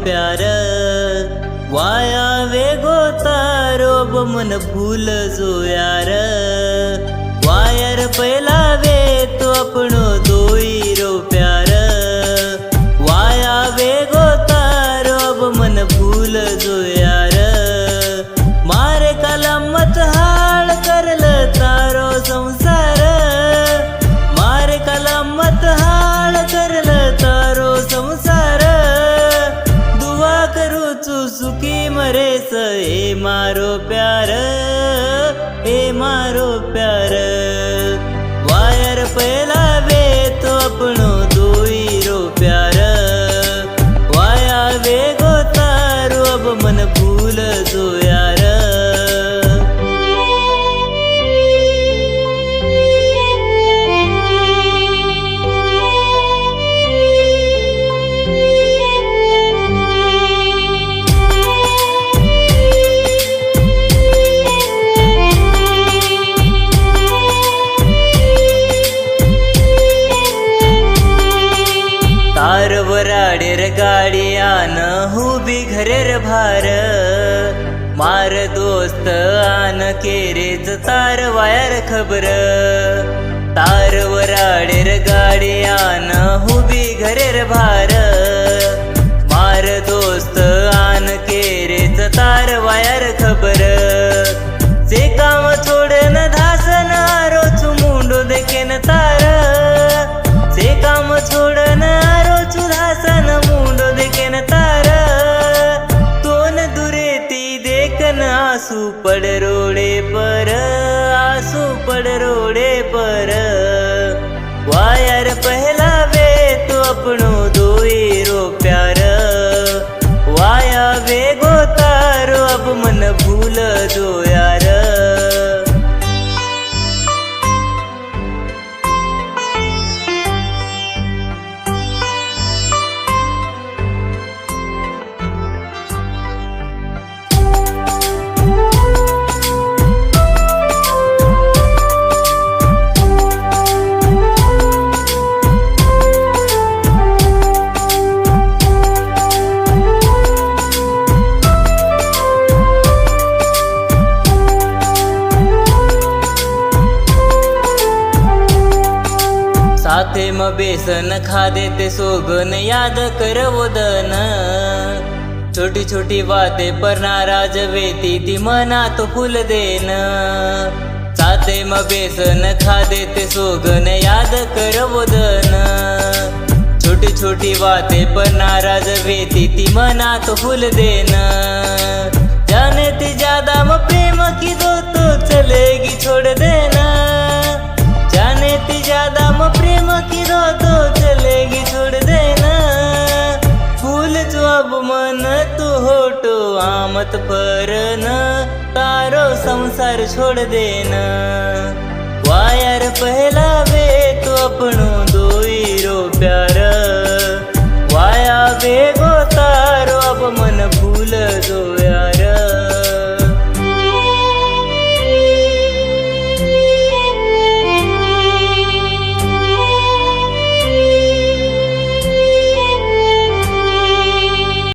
प्यार वाया वेगो तारो मन भूल जो यार वायर पहला वे तो अपनो दोई रो प्यार वाया वेगो तारो मन भूल जो यार मारे कलम मत हाल करल तारो संसार मारे कलम मत हाल करल तारो संसार दुआ करू तू सुखी मरे ए मारो प्यार ए मारो प्यार वायर पहला वे तो अपनो दोई रो प्यार वाया वेगो तारो अब मन भूल जो यार तार वराडेर गाडियान हुबी घरेर भार मार दोस्त आन केरेच तार वायर खबर तार वराडेर गाडियान हुबी घरेर भार मार दोस्त आन केरेच तार वायर खबर जे काम छोडन धासन आरो चु मुंडो देखेन तार जे काम छोडन आरो चु धासन मुंडो देखेन तार तोन दुरे ती देखन आंसू पड रोडे पर आंसू पड रोडे पर वायर पहला वे तो अपनो दोई रो प्यार वाया वेगो तारो अब मन भूल जो यार साथे म बेसन खादे ते सोगन याद कर वदन छोटी छोटी बातें पर नाराज वेती ती मना तो फुल देन साथे म बेसन खादे ते सोगन याद कर वदन छोटी छोटी बातें पर नाराज वेती ती मना तो फुल देन जाने ती ज्यादा म प्रेम की दो तो चलेगी छोड़ देना जाने ती ज्यादा म प्रेम की दो तो चलेगी छोड़ देना फूल जो अब मन तू होटो आमत पर न तारो संसार छोड़ देना वायर पहला वे तो अपनो दोई रो प्यार वाया वेगो